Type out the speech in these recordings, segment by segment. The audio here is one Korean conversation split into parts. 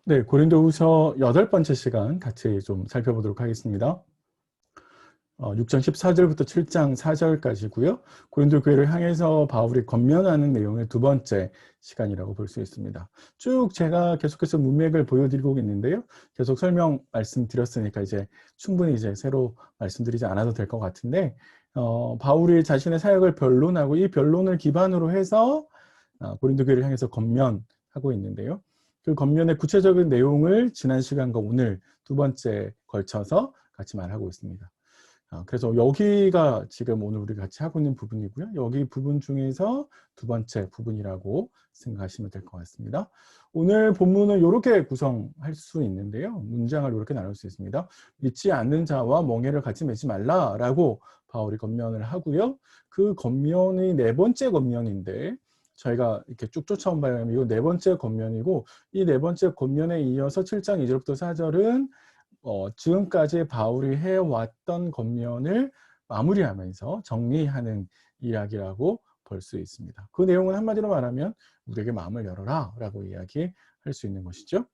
네, 고린도후서 8번째 시간 같이 좀 살펴보도록 하겠습니다. 6장 14절부터 7장 4절까지고요. 고린도 교회를 향해서 바울이 권면하는 내용의 두 번째 시간이라고 볼 수 있습니다. 쭉 제가 계속해서 문맥을 보여드리고 있는데요. 계속 설명 말씀드렸으니까 이제 충분히 이제 새로 말씀드리지 않아도 될 것 같은데, 바울이 자신의 사역을 변론하고 이 변론을 기반으로 해서 고린도 교회를 향해서 권면하고 있는데요. 그 권면의 구체적인 내용을 지난 시간과 오늘 두 번째 걸쳐서 같이 말하고 있습니다. 그래서 여기가 지금 오늘 우리 같이 하고 있는 부분이고요. 여기 부분 중에서 두 번째 부분이라고 생각하시면 될 것 같습니다. 오늘 본문은 이렇게 구성할 수 있는데요. 문장을 이렇게 나눌 수 있습니다. 믿지 않는 자와 멍에를 같이 맺지 말라라고 바울이 권면을 하고요. 그 권면이 네 번째 권면인데 저희가 이렇게 쭉 쫓아온 바에 의하면 이거 네 번째 권면이고 이 네 번째 권면에 이어서 7장 2절부터 4절은 지금까지 바울이 해왔던 권면을 마무리하면서 정리하는 이야기라고 볼 수 있습니다. 그 내용은 한마디로 말하면 우리에게 마음을 열어라 라고 이야기할 수 있는 것이죠.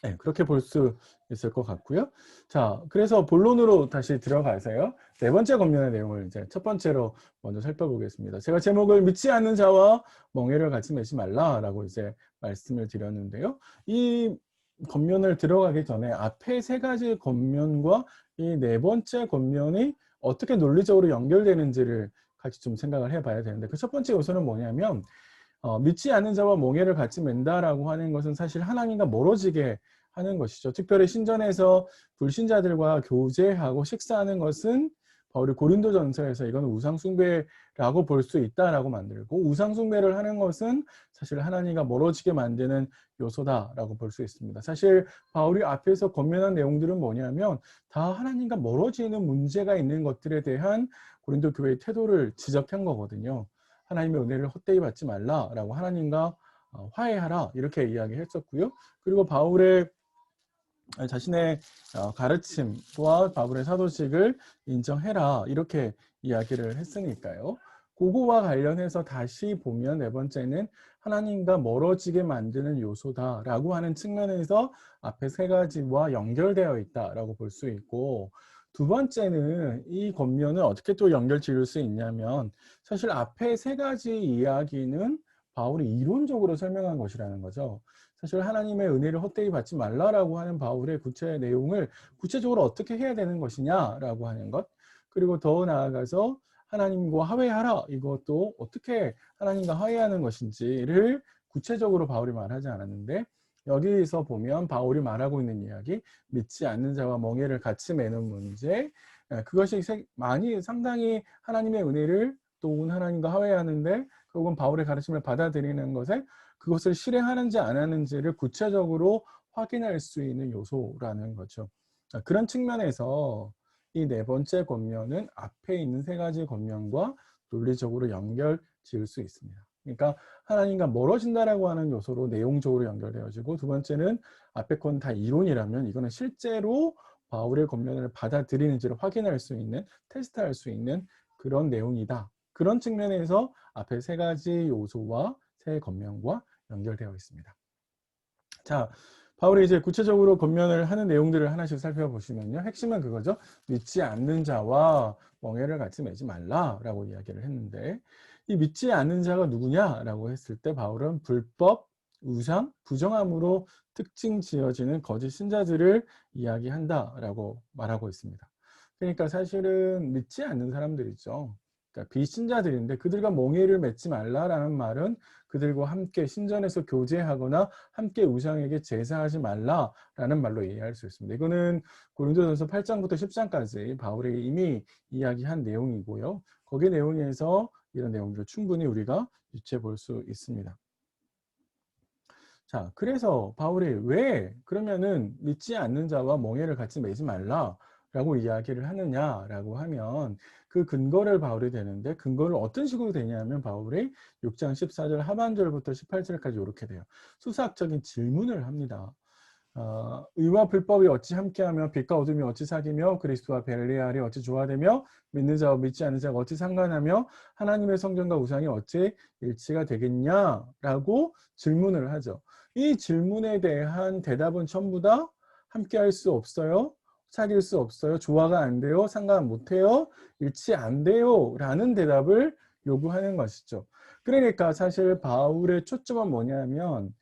네, 그렇게 볼 수 있을 것 같고요. 자, 그래서 본론으로 다시 들어가서요. 네 번째 권면의 내용을 이제 첫 번째로 먼저 살펴보겠습니다. 제가 제목을 믿지 않는 자와 멍에를 같이 맺지 말라라고 이제 말씀을 드렸는데요. 이 권면을 들어가기 전에 앞에 세 가지 권면과 이 네 번째 권면이 어떻게 논리적으로 연결되는지를 같이 좀 생각을 해봐야 되는데 그 첫 번째 요소는 뭐냐면 믿지 않는 자와 멍에를 같이 맨다라고 하는 것은 사실 하나님과 멀어지게 하는 것이죠. 특별히 신전에서 불신자들과 교제하고 식사하는 것은 바울이 고린도전서에서 이건 우상숭배라고 볼 수 있다라고 만들고 우상숭배를 하는 것은 사실 하나님과 멀어지게 만드는 요소다라고 볼 수 있습니다. 사실 바울이 앞에서 권면한 내용들은 뭐냐면 다 하나님과 멀어지는 문제가 있는 것들에 대한 고린도 교회의 태도를 지적한 거거든요. 하나님의 은혜를 헛되이 받지 말라라고 하나님과 화해하라 이렇게 이야기했었고요. 그리고 바울의 자신의 가르침과 바울의 사도직을 인정해라 이렇게 이야기를 했으니까요. 그거와 관련해서 다시 보면 네 번째는 하나님과 멀어지게 만드는 요소다라고 하는 측면에서 앞에 세 가지와 연결되어 있다라고 볼 수 있고 두 번째는 이 권면을 어떻게 또 연결 지을 수 있냐면 사실 앞에 세 가지 이야기는 바울이 이론적으로 설명한 것이라는 거죠. 사실 하나님의 은혜를 헛되이 받지 말라라고 하는 바울의 구체 내용을 구체적으로 어떻게 해야 되는 것이냐라고 하는 것 그리고 더 나아가서 하나님과 화해하라 이것도 어떻게 하나님과 화해하는 것인지를 구체적으로 바울이 말하지 않았는데 여기서 보면 바울이 말하고 있는 이야기 믿지 않는 자와 멍에를 같이 매는 문제 그것이 많이 상당히 하나님의 은혜를 또 하나님과 화해하는데 결국은 바울의 가르침을 받아들이는 것에 그것을 실행하는지 안 하는지를 구체적으로 확인할 수 있는 요소라는 거죠. 그런 측면에서 이 네 번째 권면은 앞에 있는 세 가지 권면과 논리적으로 연결 지을 수 있습니다. 그러니까 하나님과 멀어진다라고 하는 요소로 내용적으로 연결되어지고 두 번째는 앞에 건 다 이론이라면 이거는 실제로 바울의 권면을 받아들이는지를 확인할 수 있는 테스트할 수 있는 그런 내용이다. 그런 측면에서 앞에 세 가지 요소와 세 권면과 연결되어 있습니다. 자, 바울이 이제 구체적으로 권면을 하는 내용들을 하나씩 살펴보시면요. 핵심은 그거죠. 믿지 않는 자와 멍에를 같이 매지 말라라고 이야기를 했는데 이 믿지 않는 자가 누구냐라고 했을 때 바울은 불법, 우상, 부정함으로 특징 지어지는 거짓 신자들을 이야기한다라고 말하고 있습니다. 그러니까 사실은 믿지 않는 사람들이죠. 그러니까 비신자들인데 그들과 멍에를 맺지 말라라는 말은 그들과 함께 신전에서 교제하거나 함께 우상에게 제사하지 말라라는 말로 이해할 수 있습니다. 이거는 고린도전서 8장부터 10장까지 바울이 이미 이야기한 내용이고요. 거기 내용에서 이런 내용들을 충분히 우리가 유추해 볼 수 있습니다. 자, 그래서 바울이 왜 그러면은 믿지 않는 자와 멍에를 같이 매지 말라라고 이야기를 하느냐라고 하면 그 근거를 바울이 되는데 근거를 어떤 식으로 되냐면 바울이 6장 14절 하반절부터 18절까지 이렇게 돼요. 수사학적인 질문을 합니다. 의와 불법이 어찌 함께하며 빛과 어둠이 어찌 사귀며 그리스도와 벨리알이 어찌 조화되며 믿는 자와 믿지 않는 자가 어찌 상관하며 하나님의 성전과 우상이 어찌 일치가 되겠냐라고 질문을 하죠. 이 질문에 대한 대답은 전부 다 함께 할 수 없어요, 사귈 수 없어요, 조화가 안 돼요, 상관 못 해요, 일치 안 돼요 라는 대답을 요구하는 것이죠. 그러니까 사실 바울의 초점은 뭐냐면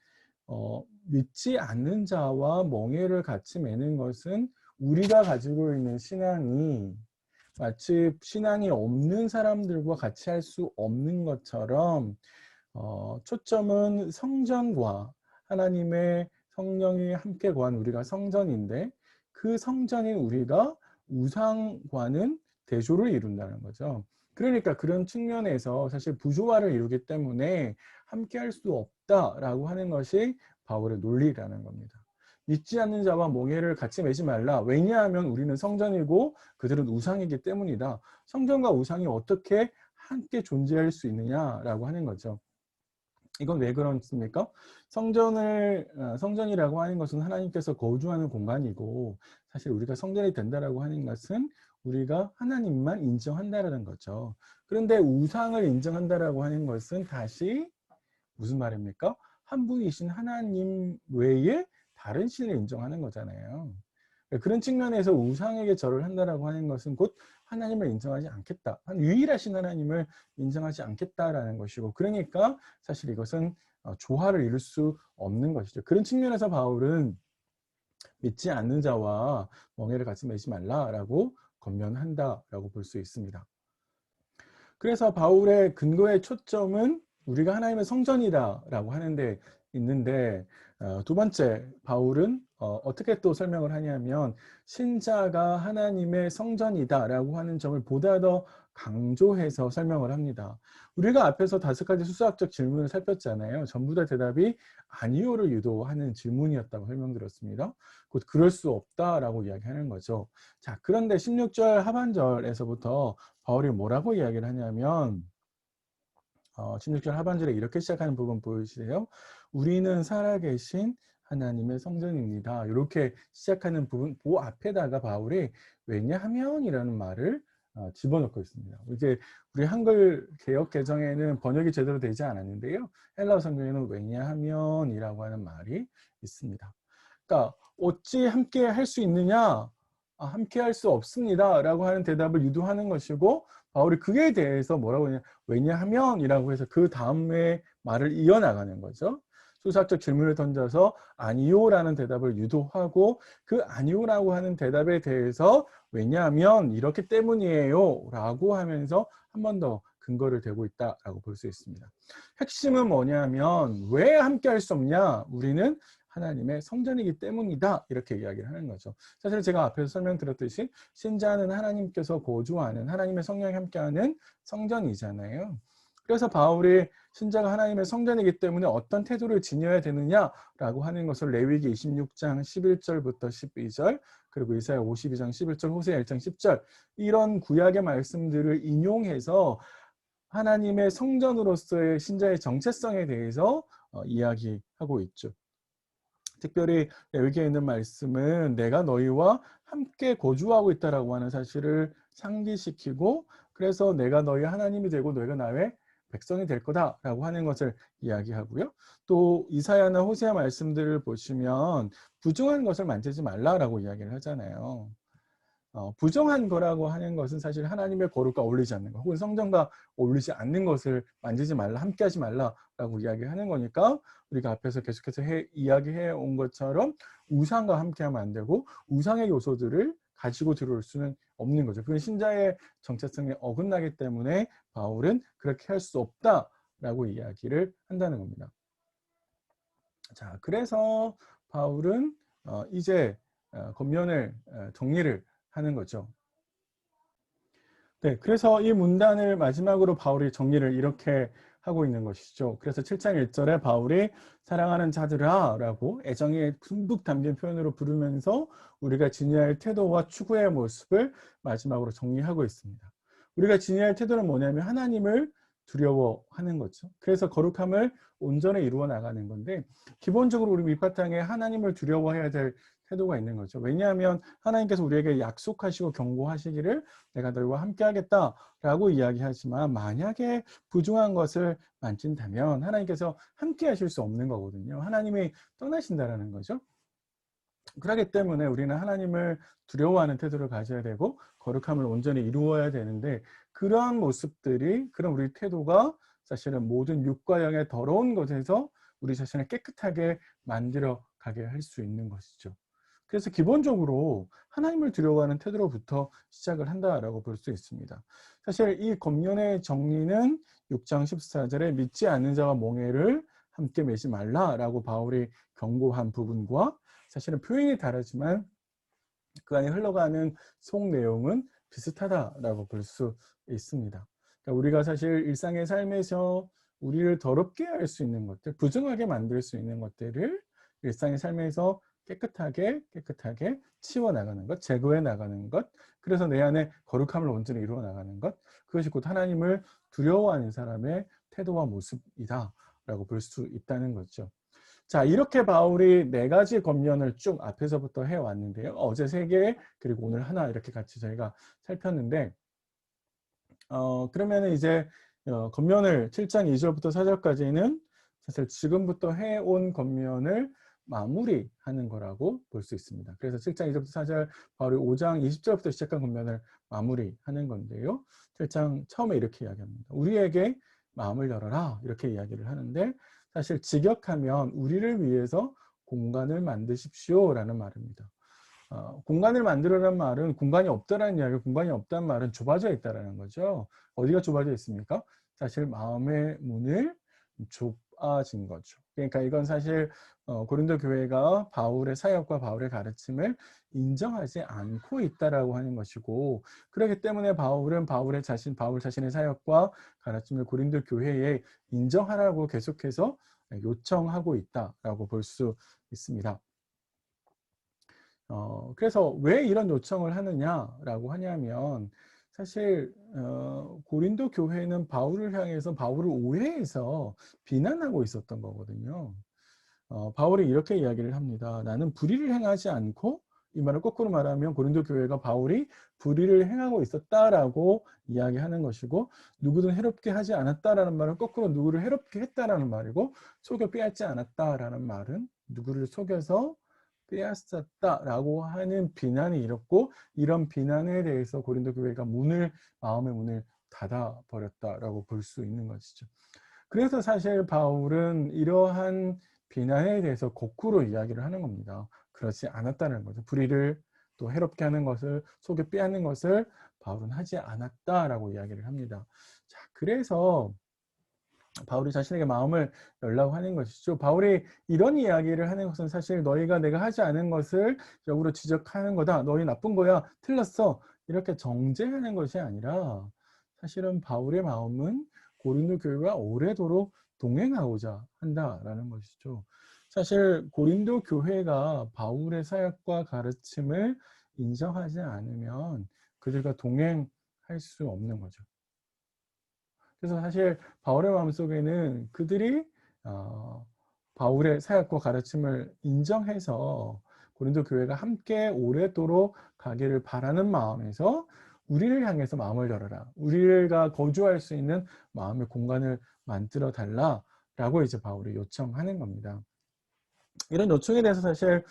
믿지 않는 자와 멍에를 같이 매는 것은 우리가 가지고 있는 신앙이 마치 신앙이 없는 사람들과 같이 할 수 없는 것처럼 초점은 성전과 하나님의 성령이 함께 거한 우리가 성전인데 그 성전인 우리가 우상과는 대조를 이룬다는 거죠. 그러니까 그런 측면에서 사실 부조화를 이루기 때문에 함께 할 수 없다라고 하는 것이 바울의 논리라는 겁니다. 믿지 않는 자와 몽해를 같이 매지 말라. 왜냐하면 우리는 성전이고 그들은 우상이기 때문이다. 성전과 우상이 어떻게 함께 존재할 수 있느냐라고 하는 거죠. 이건 왜 그렇습니까? 성전이라고 하는 것은 하나님께서 거주하는 공간이고 사실 우리가 성전이 된다라고 하는 것은 우리가 하나님만 인정한다라는 거죠. 그런데 우상을 인정한다라고 하는 것은 다시 무슨 말입니까? 한 분이신 하나님 외에 다른 신을 인정하는 거잖아요. 그런 측면에서 우상에게 절을 한다라고 하는 것은 곧 하나님을 인정하지 않겠다. 유일하신 하나님을 인정하지 않겠다라는 것이고, 그러니까 사실 이것은 조화를 이룰 수 없는 것이죠. 그런 측면에서 바울은 믿지 않는 자와 멍에를 같이 매지 말라라고 권면한다라고 볼 수 있습니다. 그래서 바울의 근거의 초점은 우리가 하나님의 성전이다라고 하는데 있는데 두 번째 바울은 어떻게 또 설명을 하냐면 신자가 하나님의 성전이다라고 하는 점을 보다 더 강조해서 설명을 합니다. 우리가 앞에서 5가지 수사학적 질문을 살폈잖아요. 전부 다 대답이 아니요를 유도하는 질문이었다고 설명드렸습니다. 곧 그럴 수 없다라고 이야기하는 거죠. 자, 그런데 16절 하반절에서부터 바울이 뭐라고 이야기를 하냐면 16절 하반절에 이렇게 시작하는 부분 보이시세요? 우리는 살아계신 하나님의 성전입니다. 이렇게 시작하는 부분 그 앞에다가 바울이 왜냐하면이라는 말을 집어넣고 있습니다. 이제 우리 한글 개역 개정에는 번역이 제대로 되지 않았는데요. 헬라어 성경에는 왜냐하면이라고 하는 말이 있습니다. 그러니까 어찌 함께 할 수 있느냐? 함께 할 수 없습니다 라고 하는 대답을 유도하는 것이고 바울이 그에 대해서 뭐라고 하냐 왜냐하면이라고 해서 그 다음에 말을 이어나가는 거죠. 수사학적 질문을 던져서 아니요라는 대답을 유도하고 그 아니요라고 하는 대답에 대해서 왜냐하면 이렇기 때문이에요 라고 하면서 한 번 더 근거를 대고 있다라고 볼 수 있습니다. 핵심은 뭐냐면 왜 함께 할 수 없냐? 우리는 하나님의 성전이기 때문이다 이렇게 이야기를 하는 거죠. 사실 제가 앞에서 설명드렸듯이 신자는 하나님께서 거주하는 하나님의 성령이 함께하는 성전이잖아요. 그래서 바울이 신자가 하나님의 성전이기 때문에 어떤 태도를 지녀야 되느냐라고 하는 것을 레위기 26장 11절부터 12절 그리고 이사야 52장 11절 호세아 1장 10절 이런 구약의 말씀들을 인용해서 하나님의 성전으로서의 신자의 정체성에 대해서 이야기하고 있죠. 특별히 레위기에 있는 말씀은 내가 너희와 함께 거주하고 있다라고 하는 사실을 상기시키고 그래서 내가 너희 하나님이 되고 너희가 나의 백성이 될 거다라고 하는 것을 이야기하고요. 또 이사야나 호세아 말씀들을 보시면 부정한 것을 만지지 말라라고 이야기를 하잖아요. 부정한 거라고 하는 것은 사실 하나님의 거룩과 어울리지 않는 것 혹은 성전과 어울리지 않는 것을 만지지 말라 함께 하지 말라라고 이야기하는 거니까 우리가 앞에서 계속해서 이야기해 온 것처럼 우상과 함께 하면 안 되고 우상의 요소들을 가지고 들어올 수는 없는 거죠. 그건 신자의 정체성에 어긋나기 때문에 바울은 그렇게 할 수 없다라고 이야기를 한다는 겁니다. 자, 그래서 바울은 이제 권면을 정리를 하는 거죠. 네, 그래서 이 문단을 마지막으로 바울이 정리를 이렇게 하고 있는 것이죠. 그래서 7장 1절에 바울이 사랑하는 자들아 라고 애정이 듬뿍 담긴 표현으로 부르면서 우리가 지녀야 할 태도와 추구의 모습을 마지막으로 정리하고 있습니다. 우리가 지녀야 할 태도는 뭐냐면 하나님을 두려워하는 거죠. 그래서 거룩함을 온전히 이루어 나가는 건데, 기본적으로 우리 밑바탕에 하나님을 두려워해야 될 태도가 있는 거죠. 왜냐하면 하나님께서 우리에게 약속하시고 경고하시기를 내가 너희와 함께 하겠다라고 이야기하지만, 만약에 부중한 것을 만진다면 하나님께서 함께 하실 수 없는 거거든요. 하나님이 떠나신다라는 거죠. 그렇기 때문에 우리는 하나님을 두려워하는 태도를 가져야 되고 거룩함을 온전히 이루어야 되는데, 그러한 모습들이, 그런 우리 태도가 사실은 모든 육과 영의 더러운 것에서 우리 자신을 깨끗하게 만들어 가게 할 수 있는 것이죠. 그래서 기본적으로 하나님을 두려워하는 태도로부터 시작을 한다라고 볼 수 있습니다. 사실 이 권면의 정리는 6장 14절에 믿지 않는 자와 몽해를 함께 매지 말라라고 바울이 경고한 부분과 사실은 표현이 다르지만 그 안에 흘러가는 속 내용은 비슷하다라고 볼 수 있습니다. 그러니까 우리가 사실 일상의 삶에서 우리를 더럽게 할 수 있는 것들, 부정하게 만들 수 있는 것들을 일상의 삶에서 깨끗하게 치워 나가는 것, 제거해 나가는 것, 그래서 내 안에 거룩함을 온전히 이루어 나가는 것, 그것이 곧 하나님을 두려워하는 사람의 태도와 모습이다라고 볼 수 있다는 거죠. 자, 이렇게 바울이 4가지 권면을 쭉 앞에서부터 해왔는데요. 어제 3개, 그리고 오늘 하나, 이렇게 같이 저희가 살폈는데, 그러면 이제 권면을 7장 2절부터 4절까지는 사실 지금부터 해온 권면을 마무리하는 거라고 볼 수 있습니다. 그래서 7장 2절부터 4절, 바울이 5장 20절부터 시작한 권면을 마무리하는 건데요. 7장 처음에 이렇게 이야기합니다. 우리에게 마음을 열어라, 이렇게 이야기를 하는데, 사실 직역하면 우리를 위해서 공간을 만드십시오라는 말입니다. 공간을 만들어라는 말은 공간이 없다라는 이야기, 공간이 없다는 말은 좁아져 있다라는 거죠. 어디가 좁아져 있습니까? 사실 마음의 문을 좁아진 거죠. 그러니까 이건 사실 고린도 교회가 바울의 사역과 바울의 가르침을 인정하지 않고 있다라고 하는 것이고, 그렇기 때문에 바울 자신의 사역과 가르침을 고린도 교회에 인정하라고 계속해서 요청하고 있다라고 볼 수 있습니다. 그래서 왜 이런 요청을 하느냐라고 하냐면, 사실 고린도 교회는 바울을 향해서 바울을 오해해서 비난하고 있었던 거거든요. 바울이 이렇게 이야기를 합니다. 나는 불의를 행하지 않고, 이 말을 거꾸로 말하면 고린도 교회가 바울이 불의를 행하고 있었다라고 이야기하는 것이고, 누구든 해롭게 하지 않았다라는 말은 거꾸로 누구를 해롭게 했다라는 말이고, 속여 빼앗지 않았다라는 말은 누구를 속여서 빼앗았다라고 하는 비난이 이렇고, 이런 비난에 대해서 고린도 교회가 마음의 문을 닫아버렸다라고 볼 수 있는 것이죠. 그래서 사실 바울은 이러한 비난에 대해서 거꾸로 이야기를 하는 겁니다. 그렇지 않았다는 거죠. 불의를 또 해롭게 하는 것을, 속여 빼앗는 것을 바울은 하지 않았다라고 이야기를 합니다. 자, 그래서 바울이 자신에게 마음을 열라고 하는 것이죠. 바울이 이런 이야기를 하는 것은 사실 너희가 내가 하지 않은 것을 역으로 지적하는 거다, 너희 나쁜 거야, 틀렸어, 이렇게 정죄하는 것이 아니라, 사실은 바울의 마음은 고린도 교회와 오래도록 동행하고자 한다라는 것이죠. 사실 고린도 교회가 바울의 사역과 가르침을 인정하지 않으면 그들과 동행할 수 없는 거죠. 그래서 사실 바울의 마음속에는 그들이 바울의 사역과 가르침을 인정해서 고린도 교회가 함께 오래도록 가기를 바라는 마음에서 우리를 향해서 마음을 열어라, 우리가 거주할 수 있는 마음의 공간을 만들어 달라라고 이제 바울이 요청하는 겁니다. 이런 요청에 대해서 사실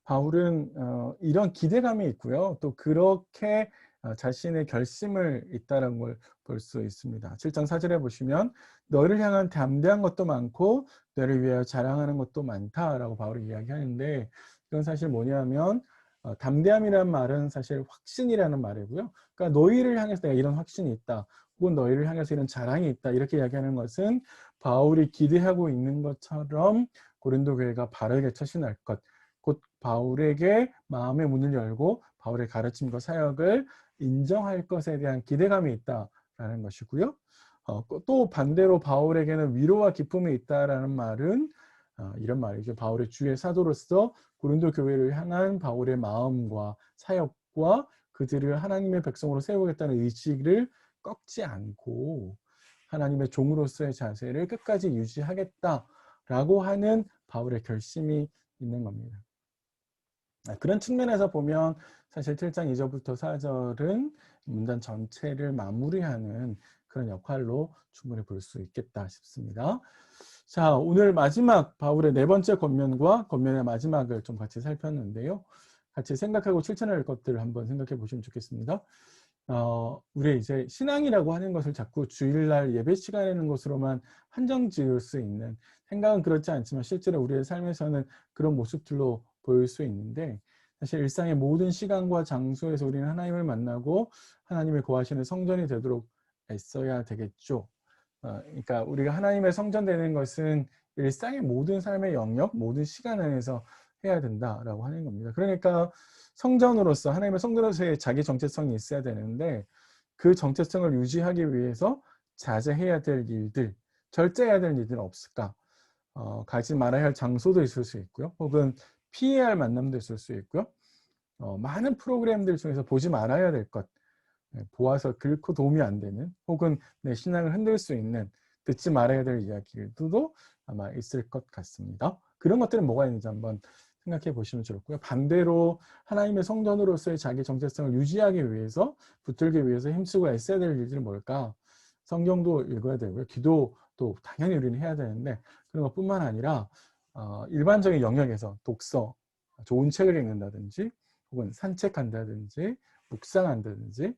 바울은 이런 기대감이 있고요. 또 그렇게 자신의 결심을 있다는 걸 볼 수 있습니다. 7장 4절에 보시면 너를 향한 담대한 것도 많고 너를 위하여 자랑하는 것도 많다라고 바울이 이야기하는데, 이건 사실 뭐냐면 담대함이라는 말은 사실 확신이라는 말이고요. 그러니까 너희를 향해서 내가 이런 확신이 있다, 혹은 너희를 향해서 이런 자랑이 있다, 이렇게 이야기하는 것은 바울이 기대하고 있는 것처럼 고린도 교회가 바르게 처신할 것, 곧 바울에게 마음의 문을 열고 바울의 가르침과 사역을 인정할 것에 대한 기대감이 있다라는 것이고요. 또 반대로 바울에게는 위로와 기쁨이 있다라는 말은 이런 말이죠. 바울의 주의 사도로서 고린도 교회를 향한 바울의 마음과 사역과 그들을 하나님의 백성으로 세우겠다는 의지를 꺾지 않고 하나님의 종으로서의 자세를 끝까지 유지하겠다라고 하는 바울의 결심이 있는 겁니다. 그런 측면에서 보면 사실 7장 2절부터 4절은 문단 전체를 마무리하는 그런 역할로 충분히 볼 수 있겠다 싶습니다. 자, 오늘 마지막 바울의 네 번째 권면과 권면의 마지막을 좀 같이 살폈는데요. 같이 생각하고 실천할 것들을 한번 생각해 보시면 좋겠습니다. 우리 이제 신앙이라고 하는 것을 자꾸 주일날 예배 시간에 있는 것으로만 한정 지을 수 있는, 생각은 그렇지 않지만 실제로 우리의 삶에서는 그런 모습들로 보일 수 있는데, 사실 일상의 모든 시간과 장소에서 우리는 하나님을 만나고 하나님의 거하시는 성전이 되도록 애써야 되겠죠. 그러니까 우리가 하나님의 성전 되는 것은 일상의 모든 삶의 영역, 모든 시간 안에서 해야 된다라고 하는 겁니다. 그러니까 성전으로서, 하나님의 성전으로서의 자기 정체성이 있어야 되는데, 그 정체성을 유지하기 위해서 자제해야 될 일들, 절제해야 될 일들은 없을까? 가지 말아야 할 장소도 있을 수 있고요. 혹은 피해야 할 만남도 있을 수 있고요. 많은 프로그램들 중에서 보지 말아야 될 것, 보아서 결코 도움이 안 되는, 혹은 내 신앙을 흔들 수 있는, 듣지 말아야 될 이야기들도 아마 있을 것 같습니다. 그런 것들은 뭐가 있는지 한번 생각해 보시면 좋고요. 반대로 하나님의 성전으로서의 자기 정체성을 유지하기 위해서, 붙들기 위해서 힘쓰고 애써야 될 일들은 뭘까? 성경도 읽어야 되고요. 기도도 당연히 우리는 해야 되는데, 그런 것뿐만 아니라 일반적인 영역에서 독서, 좋은 책을 읽는다든지, 혹은 산책한다든지, 묵상한다든지,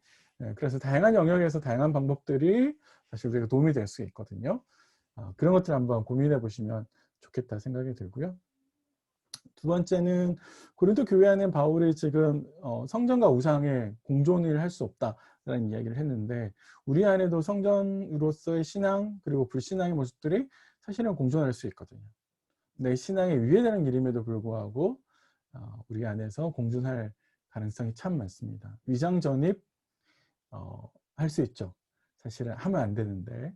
그래서 다양한 영역에서 다양한 방법들이 사실 우리가 도움이 될 수 있거든요. 그런 것들 한번 고민해 보시면 좋겠다 생각이 들고요. 두 번째는 고린도 교회 안에 바울이 지금 성전과 우상의 공존을 할 수 없다라는 이야기를 했는데, 우리 안에도 성전으로서의 신앙 그리고 불신앙의 모습들이 사실은 공존할 수 있거든요. 내 신앙에 위배되는 일임에도 불구하고 우리 안에서 공존할 가능성이 참 많습니다. 위장 전입 할 수 있죠. 사실은 하면 안 되는데,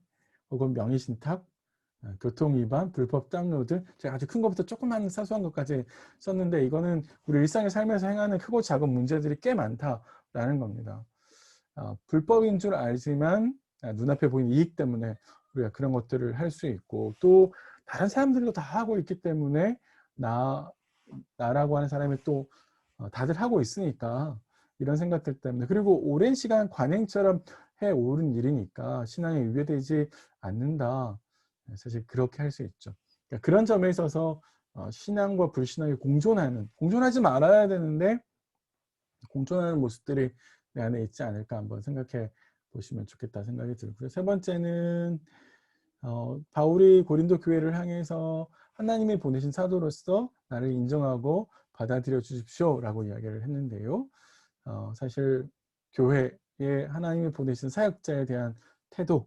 혹은 명의신탁, 교통위반, 불법 다운로드, 제가 아주 큰 것부터 조그만 사소한 것까지 썼는데, 이거는 우리 일상의 삶에서 행하는 크고 작은 문제들이 꽤 많다라는 겁니다. 불법인 줄 알지만 눈앞에 보이는 이익 때문에 우리가 그런 것들을 할 수 있고, 또 다른 사람들도 다 하고 있기 때문에 나라고 하는 사람이 또 다들 하고 있으니까, 이런 생각들 때문에, 그리고 오랜 시간 관행처럼 해오른 일이니까 신앙에 위배되지 않는다. 사실 그렇게 할 수 있죠. 그러니까 그런 점에 있어서 신앙과 불신앙이 공존하지 말아야 되는데 공존하는 모습들이 내 안에 있지 않을까 한번 생각해 보시면 좋겠다 생각이 들고요. 세 번째는 바울이 고린도 교회를 향해서 하나님이 보내신 사도로서 나를 인정하고 받아들여 주십시오라고 이야기를 했는데요. 사실 교회에 하나님이 보내신 사역자에 대한 태도,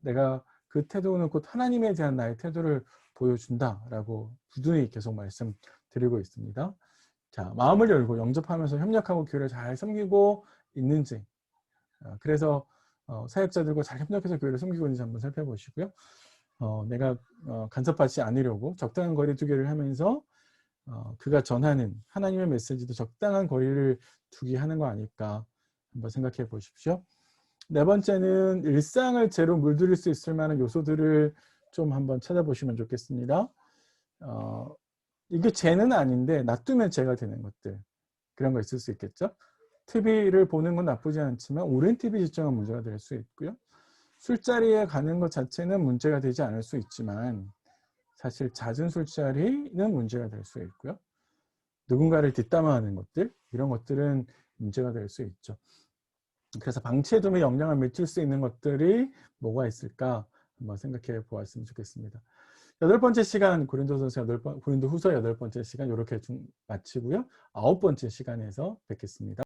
내가 그 태도는 곧 하나님에 대한 나의 태도를 보여준다라고 부둥이 계속 말씀드리고 있습니다. 자, 마음을 열고 영접하면서 협력하고 교회를 잘 섬기고 있는지, 그래서 사역자들과 잘 협력해서 교회를 섬기고 있는지 한번 살펴보시고요. 내가 간섭하지 않으려고 적당한 거리 두기를 하면서 그가 전하는 하나님의 메시지도 적당한 거리를 두기 하는 거 아닐까 한번 생각해 보십시오. 네 번째는 일상을 죄로 물들일 수 있을 만한 요소들을 좀 한번 찾아보시면 좋겠습니다. 이게 죄는 아닌데 놔두면 죄가 되는 것들, 그런 거 있을 수 있겠죠. TV를 보는 건 나쁘지 않지만 오랜 TV 시청은 문제가 될 수 있고요. 술자리에 가는 것 자체는 문제가 되지 않을 수 있지만 사실 잦은 술자리는 문제가 될 수 있고요. 누군가를 뒷담화하는 것들, 이런 것들은 문제가 될 수 있죠. 그래서 방치해둠에 영향을 미칠 수 있는 것들이 뭐가 있을까 한번 생각해 보았으면 좋겠습니다. 8번째 시간, 고린도후서 8번째 시간 이렇게 마치고요. 9번째 시간에서 뵙겠습니다.